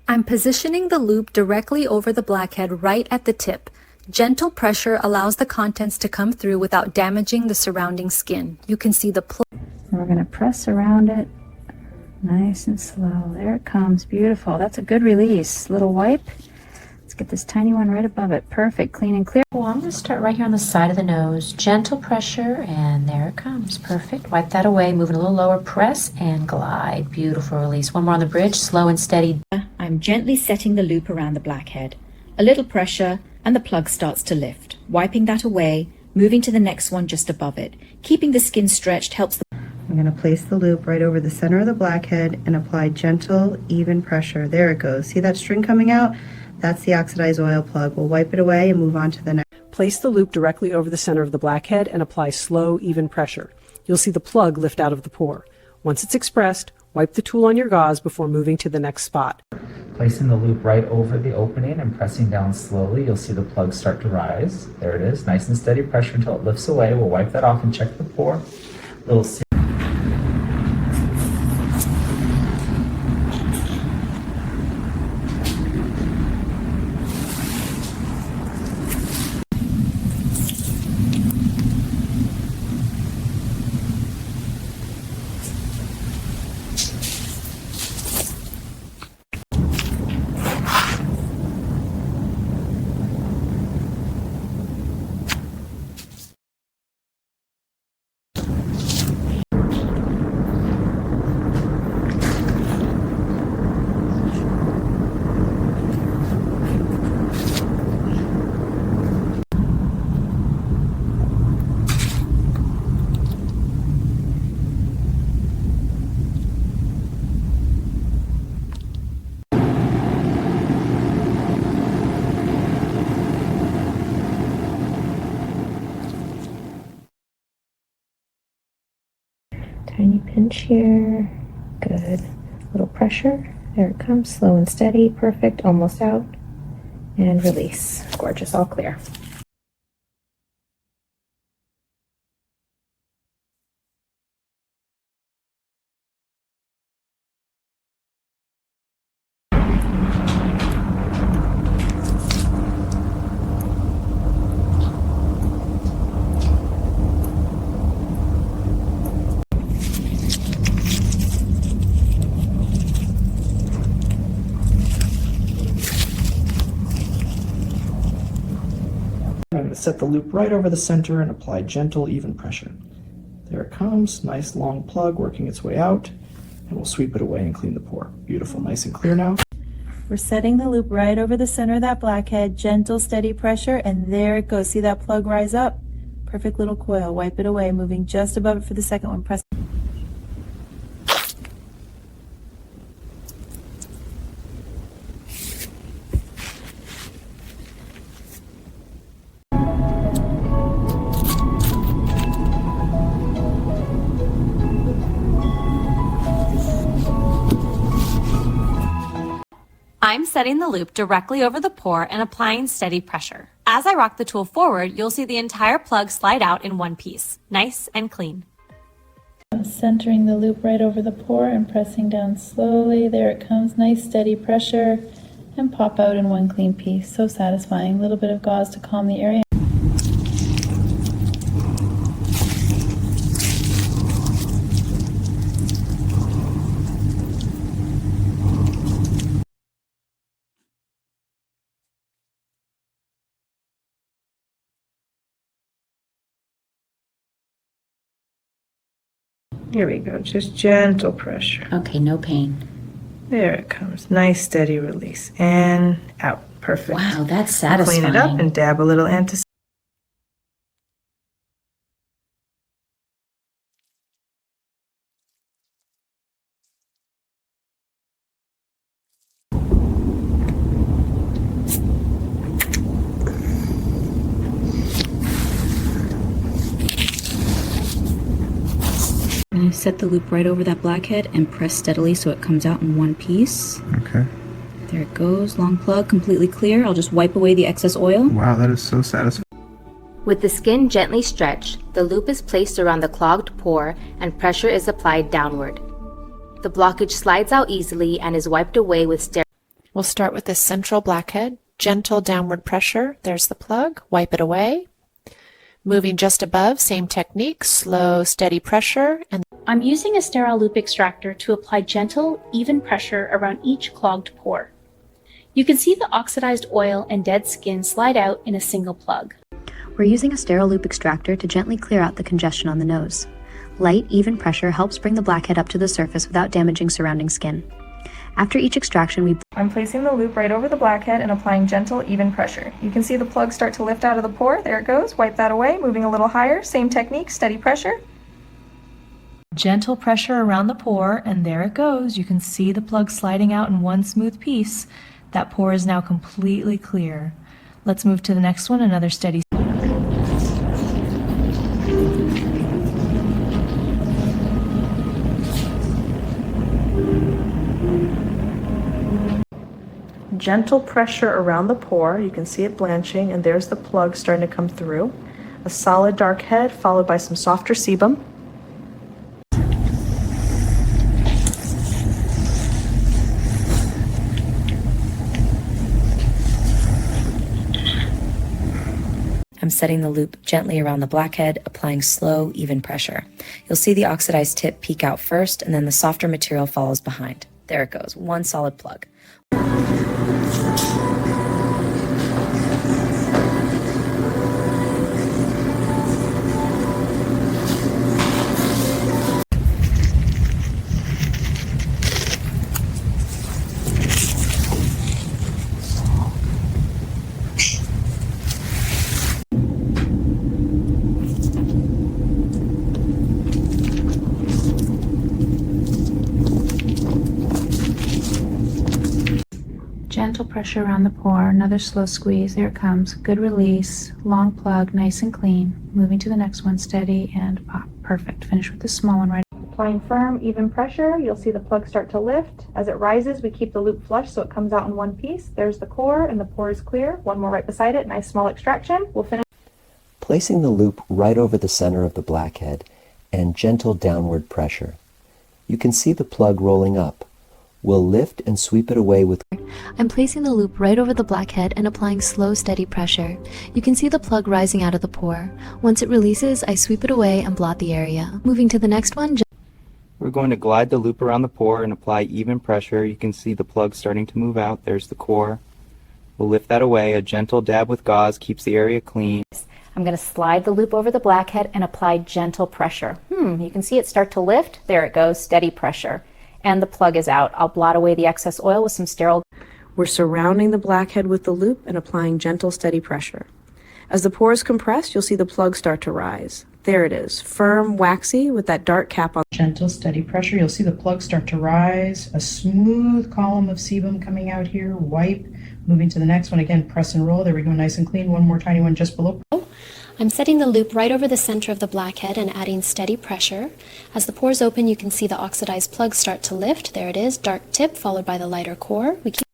I'm positioning the loop directly over the blackhead right at the tip. Gentle pressure allows the contents to come through without damaging the surrounding skin. You can see the plug. We're going to press around it nice and slow. There it comes. Beautiful. That's a good release. Little wipe. Let's get this tiny one right above it. Perfect. Clean and clear. Well, I'm going to start right here on the side of the nose. Gentle pressure, and there it comes. Perfect. Wipe that away. Moving a little lower. Press and glide. Beautiful release. One more on the bridge. Slow and steady. I'm gently setting the loop around the blackhead. A little pressure and the plug starts to lift. Wiping that away, moving to the next one just above it. Keeping the skin stretched helps the... I'm going to place the loop right over the center of the blackhead and apply gentle, even pressure. There it goes. See that string coming out? That's the oxidized oil plug. We'll wipe it away and move on to the next. Place the loop directly over the center of the blackhead and apply slow, even pressure. You'll see the plug lift out of the pore. Once it's expressed, wipe the tool on your gauze before moving to the next spot. Placing the loop right over the opening and pressing down slowly, you'll see the plug start to rise. There it is. Nice and steady pressure until it lifts away. We'll wipe that off and check the pore. Little Tiny pinch here. Good. Little pressure. There it comes. Slow and steady. Perfect. Almost out. And release. Gorgeous. All clear. I'm going to set the loop right over the center and apply gentle, even pressure. There it comes, nice long plug working its way out, and we'll sweep it away and clean the pore. Beautiful, nice and clear now. We're setting the loop right over the center of that blackhead, gentle, steady pressure, and there it goes. See that plug rise up? Perfect little coil. Wipe it away, moving just above it for the second one. Press. I'm setting the loop directly over the pore and applying steady pressure. As I rock the tool forward, you'll see the entire plug slide out in one piece, nice and clean. Centering the loop right over the pore and pressing down slowly. There it comes, nice steady pressure, and pop out in one clean piece. So satisfying. A little bit of gauze to calm the area. Here we go, just gentle pressure. Okay, no pain. There it comes. Nice steady release. And out. Perfect. Wow, that's satisfying. Clean it up and dab a little antiseptic. Set the loop right over that blackhead and press steadily so it comes out in one piece. Okay. There it goes. Long plug, completely clear. I'll just wipe away the excess oil. Wow, that is so satisfying. With the skin gently stretched, the loop is placed around the clogged pore and pressure is applied downward. The blockage slides out easily and is wiped away with sterile. We'll start with this central blackhead. Gentle downward pressure. There's the plug. Wipe it away. Moving just above, same technique. Slow, steady pressure. And I'm using a sterile loop extractor to apply gentle, even pressure around each clogged pore. You can see the oxidized oil and dead skin slide out in a single plug. We're using a sterile loop extractor to gently clear out the congestion on the nose. Light, even pressure helps bring the blackhead up to the surface without damaging surrounding skin. After each extraction, I'm placing the loop right over the blackhead and applying gentle, even pressure. You can see the plug start to lift out of the pore. There it goes. Wipe that away, moving a little higher. Same technique, steady pressure. Gentle pressure around the pore, and there it goes. You can see the plug sliding out in one smooth piece. That pore is now completely clear. Let's move to the next one, another steady. Gentle pressure around the pore. You can see it blanching, and there's the plug starting to come through. A solid dark head followed by some softer sebum. I'm setting the loop gently around the blackhead, applying slow, even pressure. You'll see the oxidized tip peek out first, and then the softer material follows behind. There it goes, one solid plug. Gentle pressure around the pore, another slow squeeze, there it comes, good release, long plug, nice and clean. Moving to the next one, steady and pop, perfect. Finish with this small one right. Applying firm, even pressure. You'll see the plug start to lift. As it rises, we keep the loop flush so it comes out in one piece. There's the core, and the pore is clear. One more right beside it, nice small extraction. We'll finish. Placing the loop right over the center of the blackhead and gentle downward pressure. You can see the plug rolling up. We'll lift and sweep it away with... I'm placing the loop right over the blackhead and applying slow, steady pressure. You can see the plug rising out of the pore. Once it releases, I sweep it away and blot the area. Moving to the next one. We're going to glide the loop around the pore and apply even pressure. You can see the plug starting to move out. There's the core. We'll lift that away. A gentle dab with gauze keeps the area clean. I'm going to slide the loop over the blackhead and apply gentle pressure. You can see it start to lift. There it goes, steady pressure. And the plug is out. I'll blot away the excess oil with some sterile. We're surrounding the blackhead with the loop and applying gentle, steady pressure. As the pores compress, you'll see the plug start to rise. There it is, firm, waxy, with that dark cap on. Gentle, steady pressure. You'll see the plug start to rise. A smooth column of sebum coming out here. Wipe. Moving to the next one. Again, press and roll. There we go, nice and clean. One more tiny one just below. I'm setting the loop right over the center of the blackhead and adding steady pressure. As the pores open, you can see the oxidized plug start to lift. There it is, dark tip followed by the lighter core. We keep